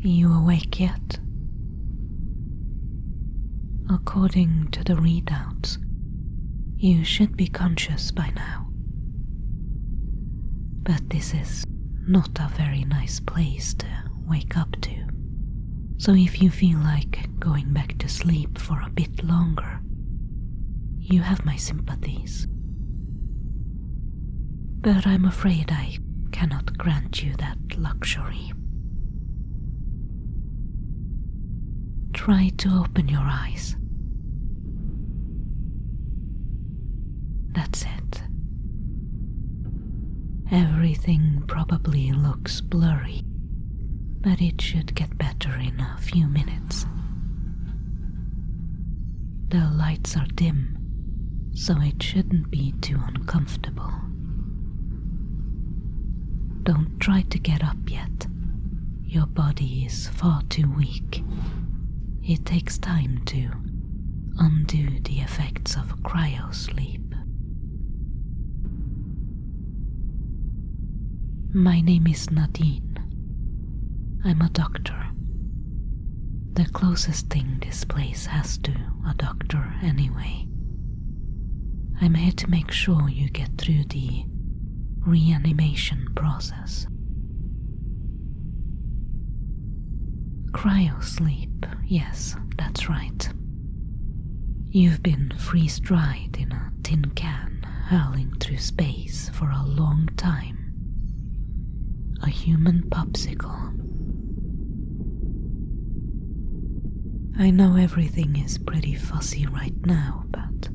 You awake yet? According to the readouts, you should be conscious by now. But this is not a very nice place to wake up to. So if you feel like going back to sleep for a bit longer, you have my sympathies. But I'm afraid I cannot grant you that luxury. Try to open your eyes. That's it. Everything probably looks blurry, but it should get better in a few minutes. The lights are dim, so it shouldn't be too uncomfortable. Don't try to get up yet. Your body is far too weak. It takes time to undo the effects of cryosleep. My name is Nadine. I'm a doctor. The closest thing this place has to a doctor anyway. I'm here to make sure you get through the reanimation process. Cryosleep, yes, that's right. You've been freeze-dried in a tin can hurling through space for a long time. A human popsicle. I know everything is pretty fuzzy right now, but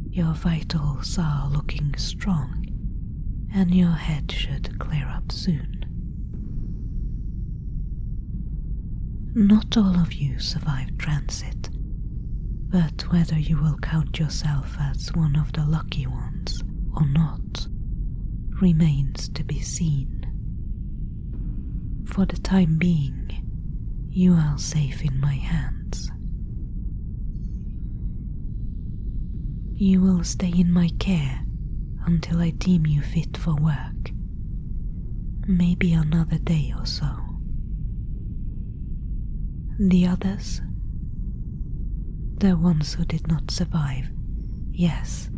your vitals are looking strong, and your head should clear up soon. Not all of you survived transit, but whether you will count yourself as one of the lucky ones or not remains to be seen. For the time being, you are safe in my hands. You will stay in my care until I deem you fit for work. Maybe another day or so. The others? The ones who did not survive. Yes,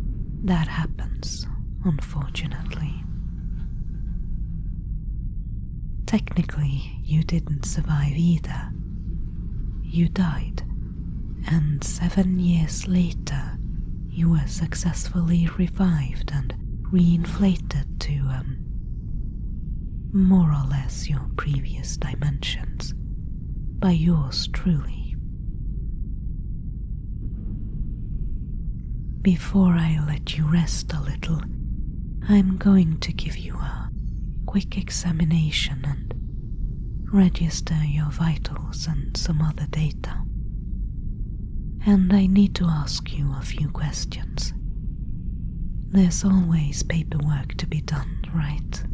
that happens, unfortunately. Technically, you didn't survive either. You died, and 7 years later, you were successfully revived and reinflated to, more or less your previous dimensions, by yours truly. Before I let you rest a little, I'm going to give you a quick examination and register your vitals and some other data. And I need to ask you a few questions. There's always paperwork to be done, right?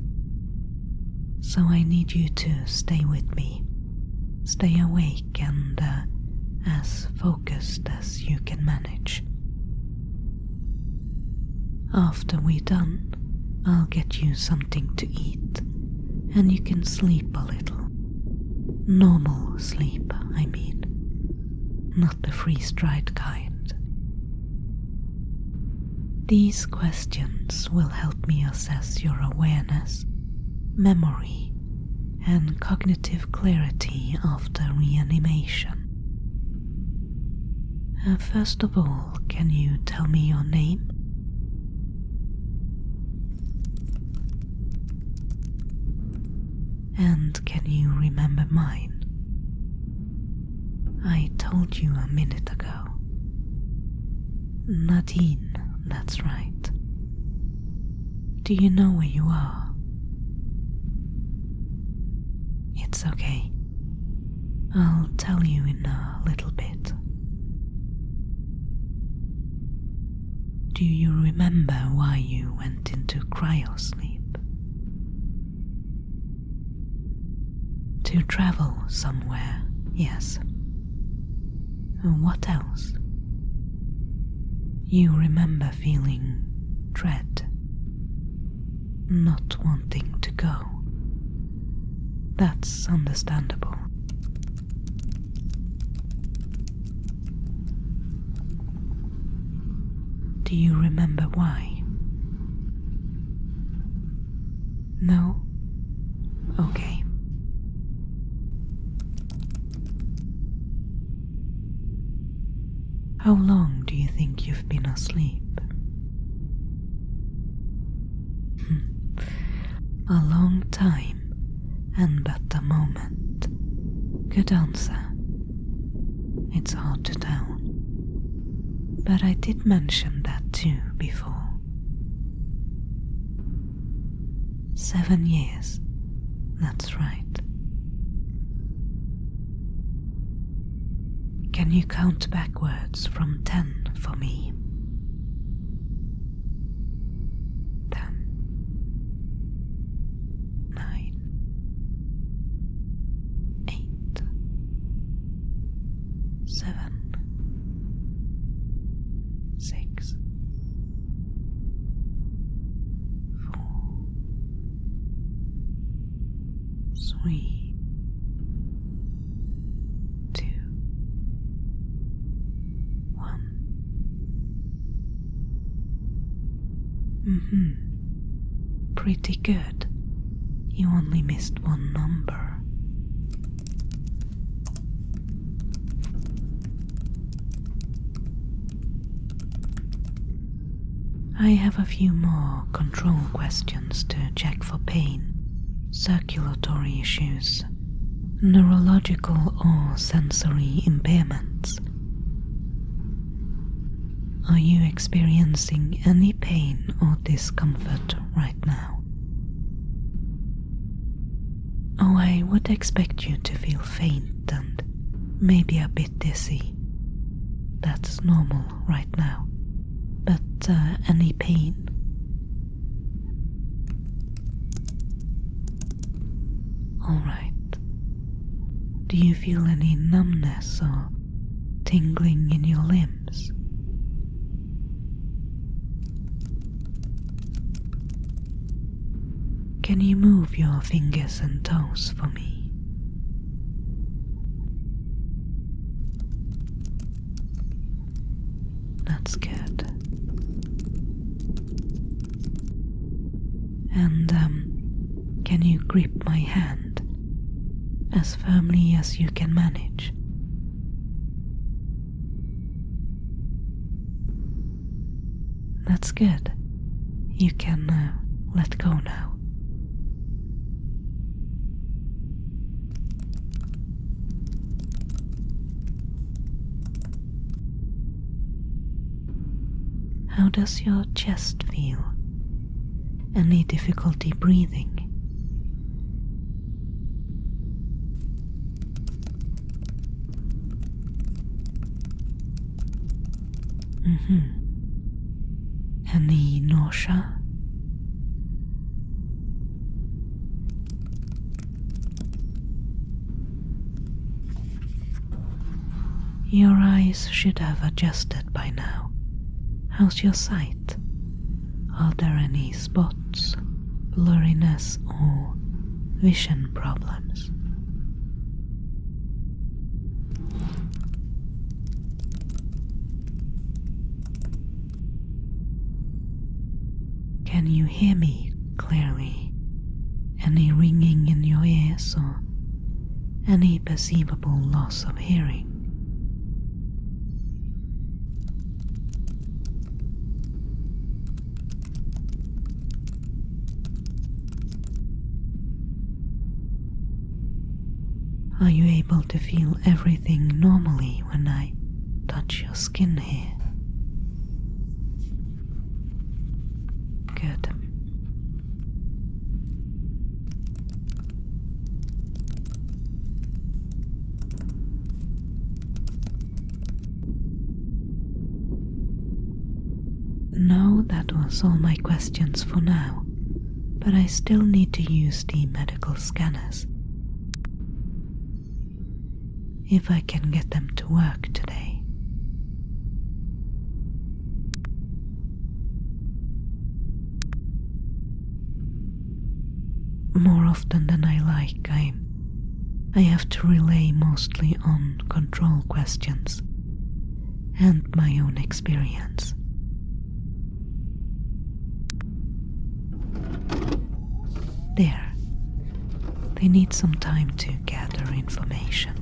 So I need you to stay with me. Stay awake and as focused as you can manage. After we're done, I'll get you something to eat, and you can sleep a little. Normal sleep, I mean. Not the freeze-dried kind. These questions will help me assess your awareness, memory, and cognitive clarity after reanimation. First of all, can you tell me your name? And can you remember mine? I told you a minute ago. Nadine, that's right. Do you know where you are? It's okay. I'll tell you in a little bit. Do you remember why you went into cryosleep? To travel somewhere, yes. What else? You remember feeling dread, not wanting to go. That's understandable. Do you remember why? No? Okay. How long do you think you've been asleep? A long time, and but a moment. Good answer. It's hard to tell. But I did mention that too before. 7 years. That's right. Can you count backwards from 10 for me? 10, 9, 8, 7, 6, 4, 3, 2, 1. Pretty good. You only missed one number. I have a few more control questions to check for pain, circulatory issues, neurological or sensory impairments. Are you experiencing any pain or discomfort right now? Oh, I would expect you to feel faint and maybe a bit dizzy. That's normal right now. But any pain? Alright. Do you feel any numbness or tingling in your limbs? Can you move your fingers and toes for me? That's good. And can you grip my hand as firmly as you can manage? That's good. You can let go now. How does your chest feel? Any difficulty breathing? Any nausea? Your eyes should have adjusted by now. How's your sight? Are there any spots, blurriness, or vision problems? Can you hear me clearly? Any ringing in your ears or any perceivable loss of hearing? Are you able to feel everything normally when I touch your skin here? Good. No, that was all my questions for now, but I still need to use the medical scanners. If I can get them to work today. More often than I like, I have to rely mostly on control questions and my own experience. there. They need some time to gather information.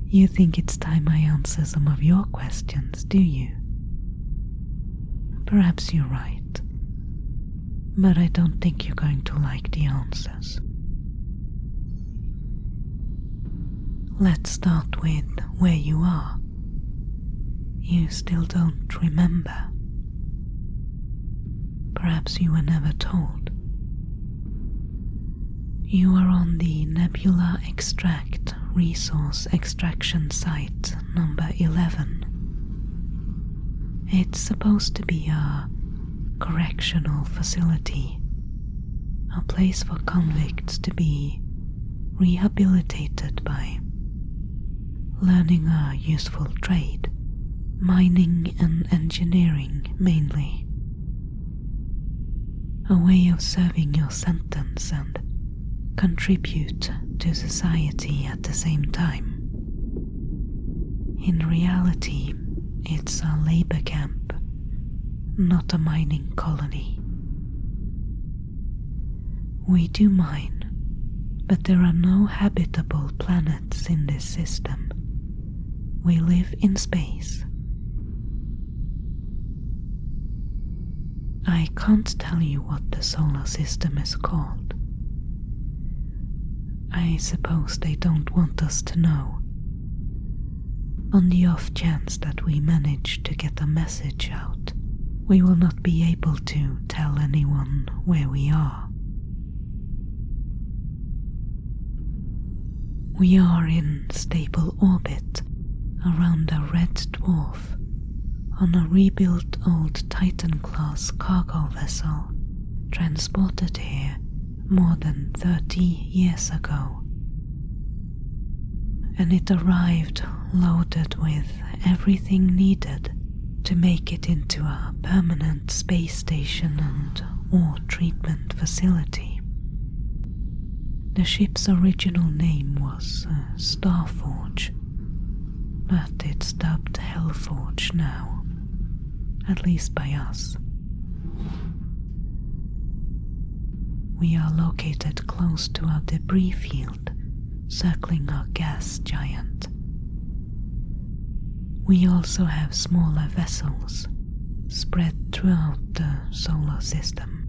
You think it's time I answer some of your questions, do you? Perhaps you're right, but I don't think you're going to like the answers. Let's start with where you are. You still don't remember. Perhaps you were never told. You are on the Nebula Extract Resource Extraction Site number 11. It's supposed to be a correctional facility, a place for convicts to be rehabilitated by learning a useful trade, mining and engineering mainly. A way of serving your sentence and contribute to society at the same time. In reality, it's a labor camp, not a mining colony. We do mine, but there are no habitable planets in this system. We live in space. I can't tell you what the solar system is called. I suppose they don't want us to know. On the off chance that we manage to get a message out, we will not be able to tell anyone where we are. We are in stable orbit around a red dwarf on a rebuilt old Titan-class cargo vessel transported here more than 30 years ago. And it arrived loaded with everything needed to make it into a permanent space station and ore treatment facility. The ship's original name was Starforge, but it's dubbed Hellforge now, at least by us. We are located close to a debris field circling a gas giant. We also have smaller vessels spread throughout the solar system.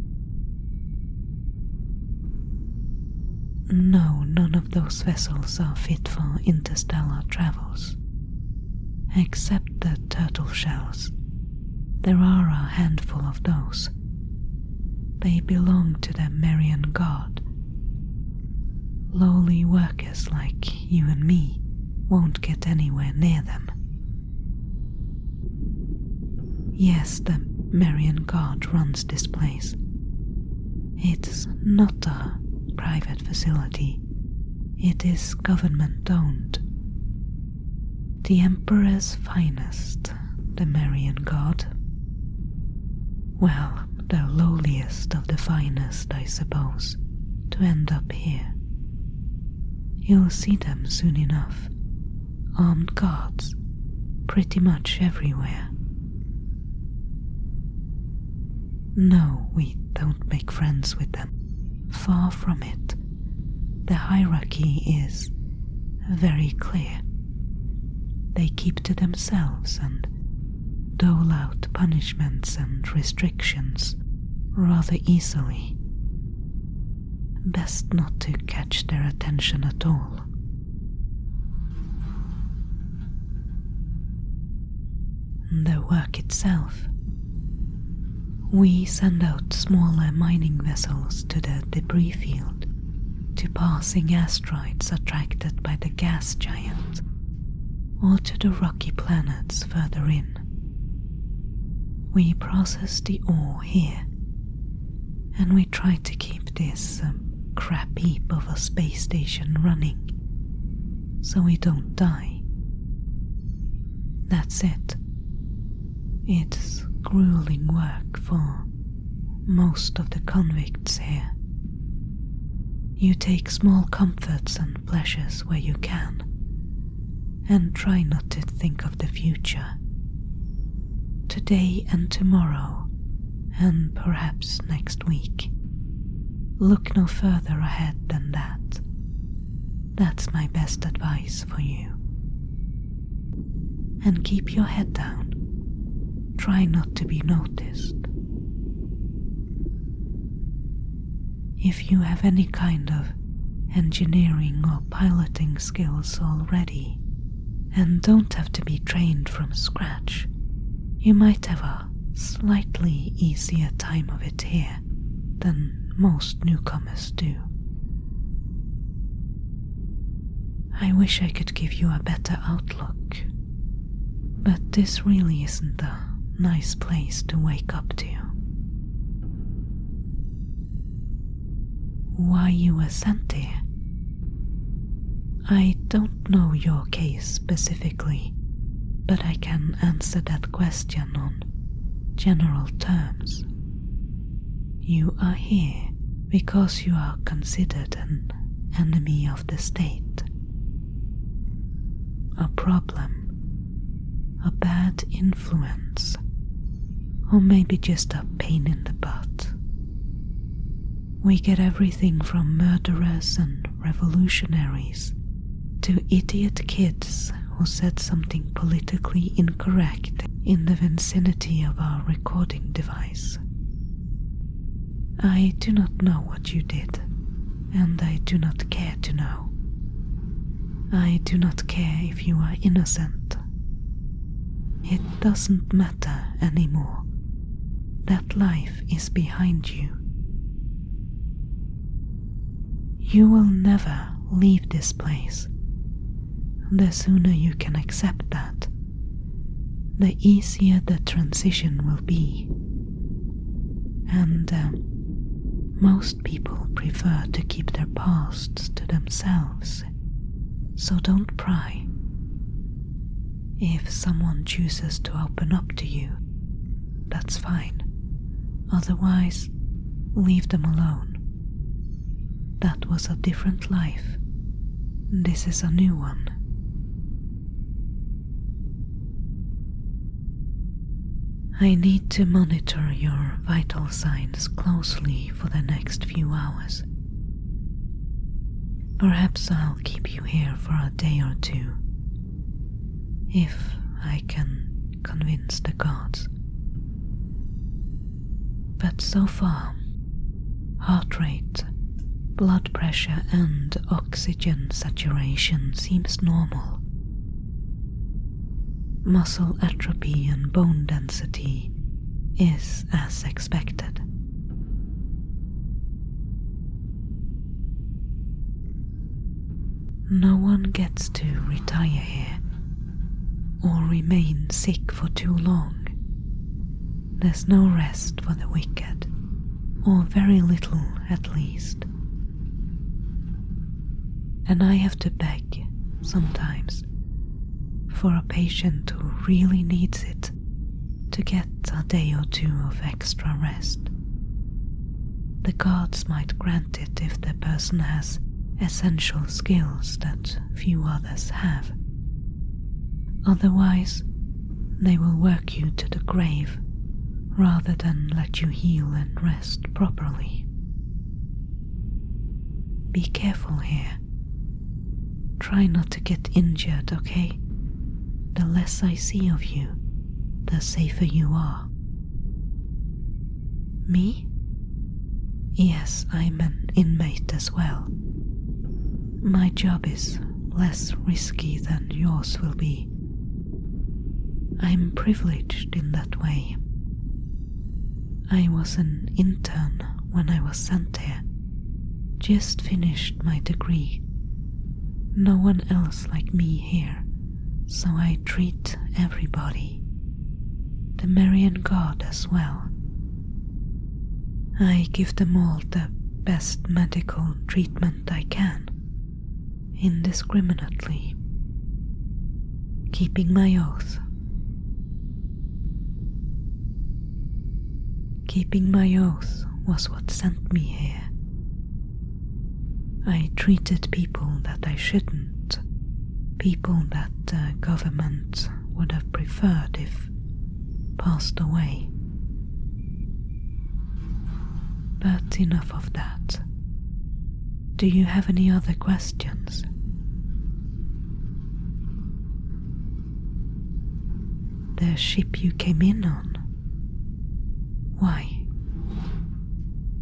No, none of those vessels are fit for interstellar travels. Except the turtle shells. There are a handful of those. They belong to the Marian God. Lowly workers like you and me won't get anywhere near them. Yes, the Marian God runs this place. It's not a private facility. It is government-owned. The Emperor's finest, the Marian God. Well, the lowliest of the finest, I suppose, to end up here. You'll see them soon enough. Armed guards, pretty much everywhere. No, we don't make friends with them. Far from it. The hierarchy is very clear. They keep to themselves and dole out punishments and restrictions rather easily. Best not to catch their attention at all. The work itself. We send out smaller mining vessels to the debris field, to passing asteroids attracted by the gas giant, or to the rocky planets further in. We process the ore here, and we try to keep this crap heap of a space station running, so we don't die. That's it. It's grueling work for most of the convicts here. You take small comforts and pleasures where you can, and try not to think of the future. Today and tomorrow, and perhaps next week. Look no further ahead than that. That's my best advice for you. And keep your head down. Try not to be noticed. If you have any kind of engineering or piloting skills already, and don't have to be trained from scratch, you might have a slightly easier time of it here than most newcomers do. I wish I could give you a better outlook, but this really isn't a nice place to wake up to. Why you were sent here? I don't know your case specifically, but I can answer that question on general terms. You are here because you are considered an enemy of the state. A problem, a bad influence, or maybe just a pain in the butt. We get everything from murderers and revolutionaries to idiot kids who said something politically incorrect in the vicinity of our recording device. I do not know what you did, and I do not care to know. I do not care if you are innocent. It doesn't matter anymore. That life is behind you. You will never leave this place. The sooner you can accept that, the easier the transition will be. And most people prefer to keep their pasts to themselves, so don't pry. If someone chooses to open up to you, that's fine. Otherwise, leave them alone. That was a different life. This is a new one. I need to monitor your vital signs closely for the next few hours. Perhaps I'll keep you here for a day or two, if I can convince the gods. But so far, heart rate, blood pressure and oxygen saturation seems normal. Muscle atrophy and bone density is as expected. No one gets to retire here or remain sick for too long. There's no rest for the wicked, or very little at least. And I have to beg, sometimes, for a patient who really needs it to get a day or two of extra rest. The gods might grant it if the person has essential skills that few others have. Otherwise, they will work you to the grave rather than let you heal and rest properly. Be careful here. Try not to get injured, okay? The less I see of you, the safer you are. Me? Yes, I'm an inmate as well. My job is less risky than yours will be. I'm privileged in that way. I was an intern when I was sent here. Just finished my degree. No one else like me here, so I treat everybody. The Marian God as well. I give them all the best medical treatment I can, indiscriminately, keeping my oath. Keeping my oath was what sent me here. I treated people that I shouldn't, People that the government would have preferred if passed away. But enough of that. Do you have any other questions? The ship you came in on? Why?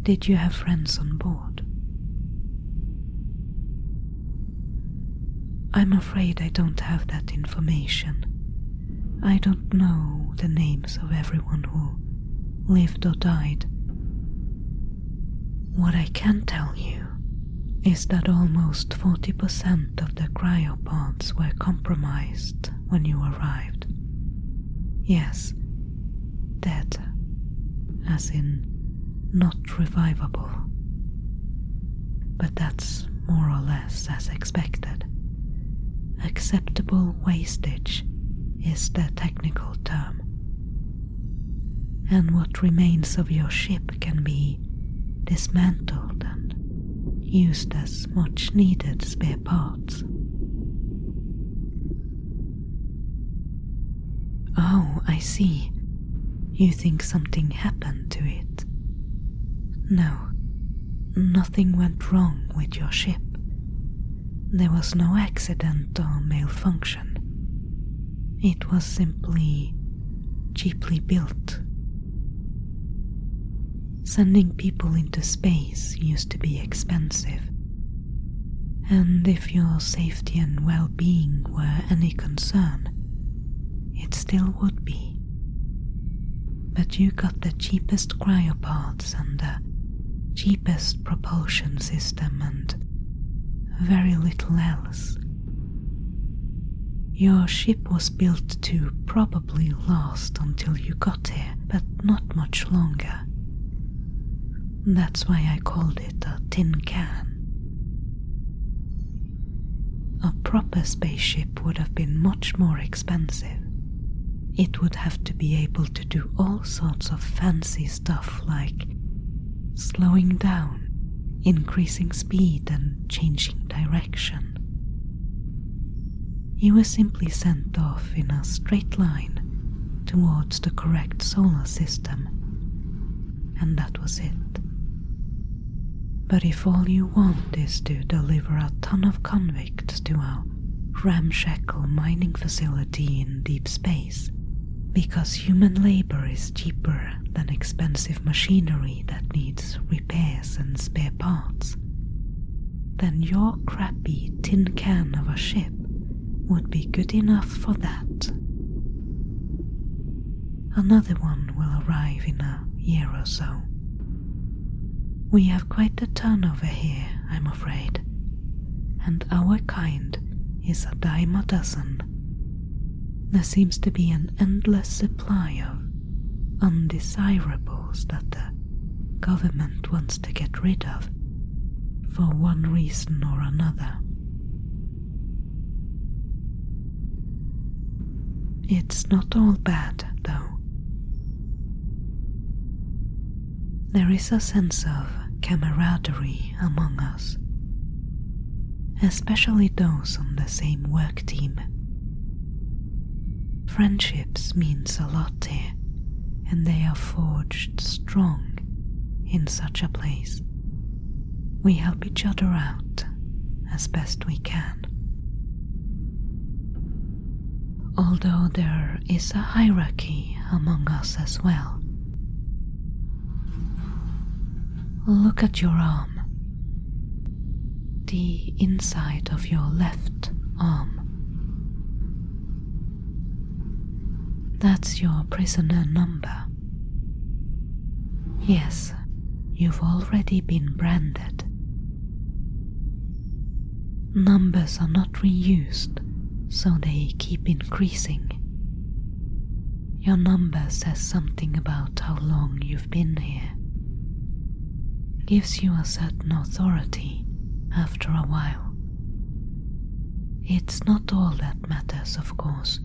Did you have friends on board? I'm afraid I don't have that information. I don't know the names of everyone who lived or died. What I can tell you is that almost 40% of the cryopods were compromised when you arrived. Yes, dead, as in not revivable. But that's more or less as expected. Acceptable wastage is the technical term. And what remains of your ship can be dismantled and used as much needed spare parts. Oh, I see. You think something happened to it? No, nothing went wrong with your ship. There was no accident or malfunction. It was simply cheaply built. Sending people into space used to be expensive, and if your safety and well-being were any concern, it still would be. But you got the cheapest cryopods and the cheapest propulsion system and very little else. Your ship was built to probably last until you got here, but not much longer. That's why I called it a tin can. A proper spaceship would have been much more expensive. It would have to be able to do all sorts of fancy stuff like slowing down, increasing speed, and changing direction. You were simply sent off in a straight line towards the correct solar system, and that was it. But if all you want is to deliver a ton of convicts to a ramshackle mining facility in deep space, because human labor is cheaper than expensive machinery that needs repairs and spare parts, then your crappy tin can of a ship would be good enough for that. Another one will arrive in a year or so. We have quite a turnover here, I'm afraid, and our kind is a dime a dozen. There seems to be an endless supply of undesirables that the government wants to get rid of, for one reason or another. It's not all bad, though. There is a sense of camaraderie among us, especially those on the same work team. Friendships means a lot here, and they are forged strong in such a place. We help each other out as best we can. Although there is a hierarchy among us as well. Look at your arm. The inside of your left arm. That's your prisoner number. Yes, you've already been branded. Numbers are not reused, so they keep increasing. Your number says something about how long you've been here. Gives you a certain authority after a while. It's not all that matters, of course,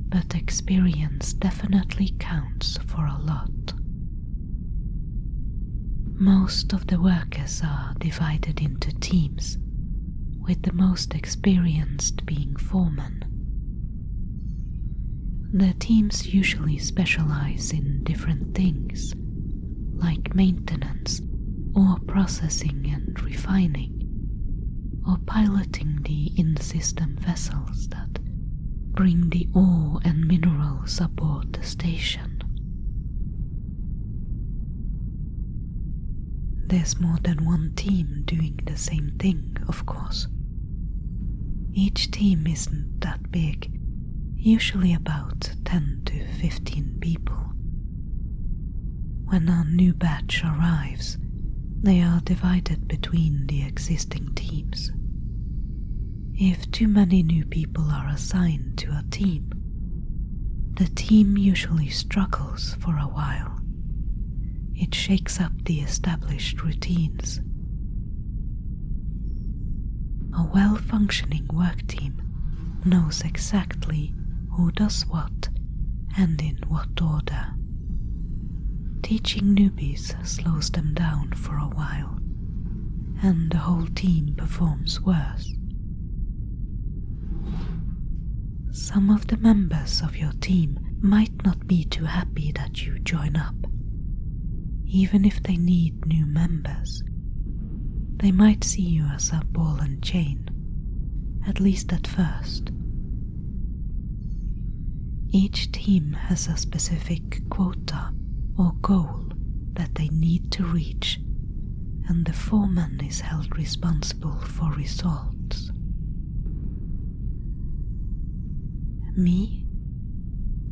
but experience definitely counts for a lot. Most of the workers are divided into teams, with the most experienced being foreman. The teams usually specialize in different things, like maintenance, or processing and refining, or piloting the in-system vessels that bring the ore and minerals aboard the station. There's more than one team doing the same thing, of course. Each team isn't that big, usually about 10 to 15 people. When our new batch arrives, they are divided between the existing teams. If too many new people are assigned to a team, the team usually struggles for a while. It shakes up the established routines. A well-functioning work team knows exactly who does what and in what order. Teaching newbies slows them down for a while, and the whole team performs worse. Some of the members of your team might not be too happy that you join up. Even if they need new members, they might see you as a ball and chain, at least at first. Each team has a specific quota or goal that they need to reach, and the foreman is held responsible for results. Me?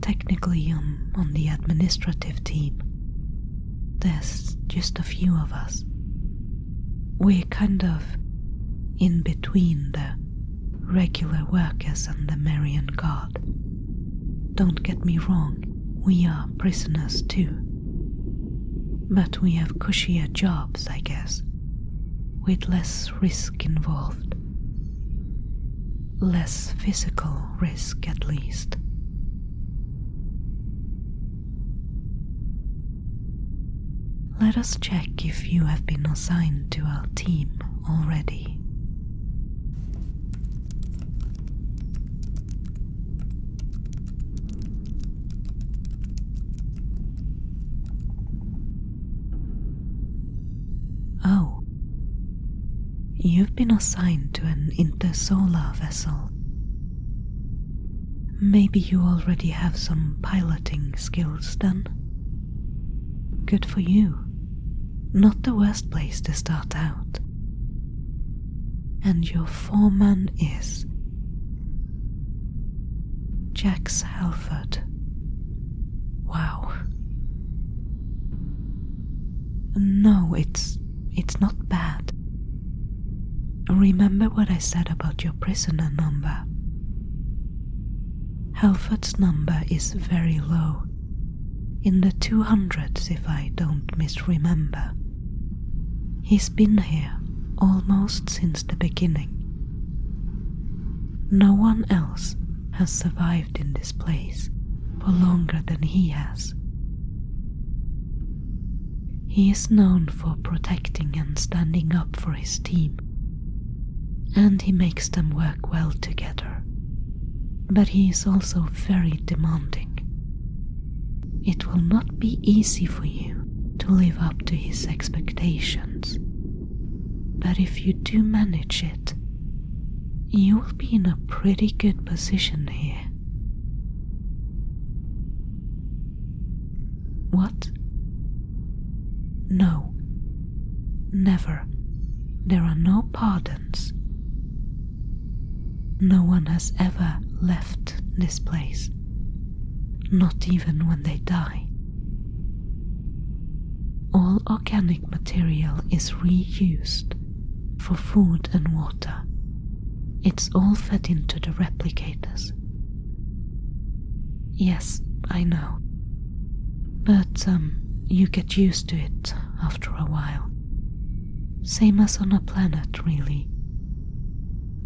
Technically, I'm on the administrative team. There's just a few of us. We're kind of in between the regular workers and the Marian Guard. Don't get me wrong, we are prisoners too. But we have cushier jobs, I guess, with less risk involved. Less physical risk, at least. Let us check if you have been assigned to our team already. Oh, you've been assigned to an intersolar vessel. Maybe you already have some piloting skills then? Good for you. Not the worst place to start out. And your foreman is Jax Halford. Wow. No, it's not bad. Remember what I said about your prisoner number? Halford's number is very low, in the 200s if I don't misremember. He's been here almost since the beginning. No one else has survived in this place for longer than he has. He is known for protecting and standing up for his team, and he makes them work well together. But he is also very demanding. It will not be easy for you to live up to his expectations, but if you do manage it, you will be in a pretty good position here. What? No, never. There are no pardons. No one has ever left this place, not even when they die. All organic material is reused for food and water. It's all fed into the replicators. Yes, I know. But, you get used to it after a while. Same as on a planet, really.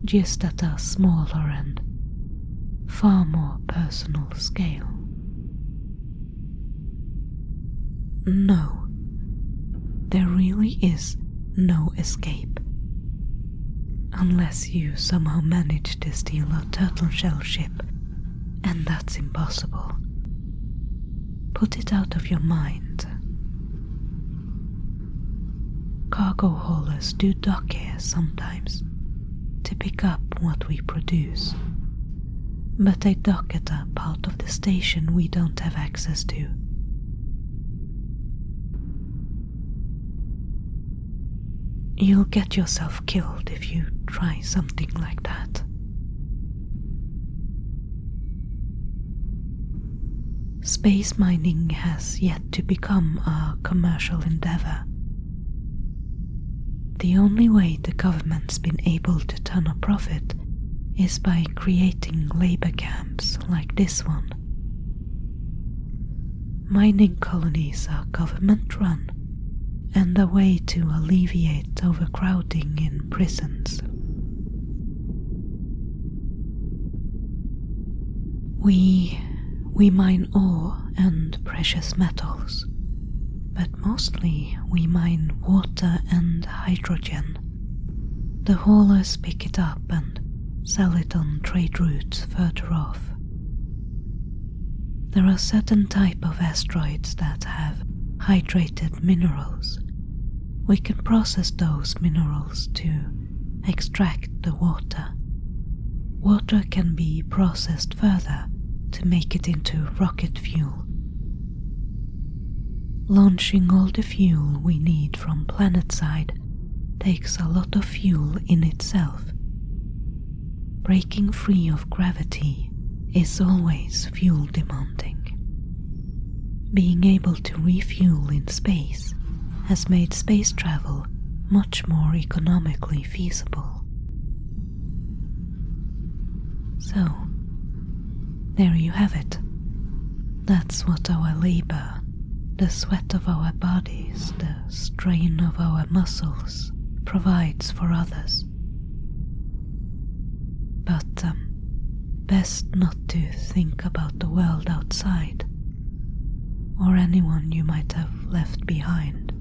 Just at a smaller and far more personal scale. No, there really is no escape. Unless you somehow manage to steal a turtle shell ship, and that's impossible. Put it out of your mind. Cargo haulers do dock here sometimes to pick up what we produce, but they dock at a part of the station we don't have access to. You'll get yourself killed if you try something like that. Space mining has yet to become a commercial endeavor. The only way the government's been able to turn a profit is by creating labor camps like this one. Mining colonies are government-run and a way to alleviate overcrowding in prisons. We mine ore and precious metals, but mostly we mine water and hydrogen. The haulers pick it up and sell it on trade routes further off. There are certain type of asteroids that have hydrated minerals. We can process those minerals to extract the water. Water can be processed further to make it into rocket fuel. Launching all the fuel we need from planetside takes a lot of fuel in itself. Breaking free of gravity is always fuel demanding. Being able to refuel in space has made space travel much more economically feasible. So, there you have it. That's what our labor, the sweat of our bodies, the strain of our muscles, provides for others. But best not to think about the world outside, or anyone you might have left behind.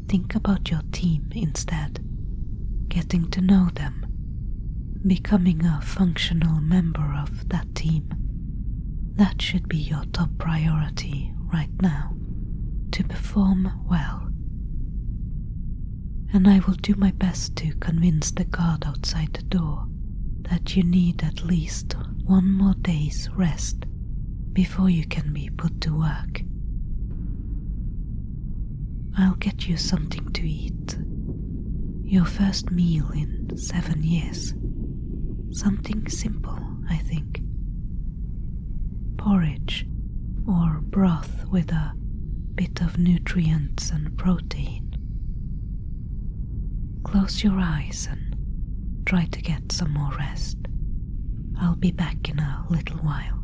Think about your team instead, getting to know them, becoming a functional member of that team. That should be your top priority right now, to perform well. And I will do my best to convince the guard outside the door that you need at least one more day's rest before you can be put to work. I'll get you something to eat. Your first meal in 7 years. Something simple, I think. Porridge or broth with a bit of nutrients and protein. Close your eyes and try to get some more rest. I'll be back in a little while.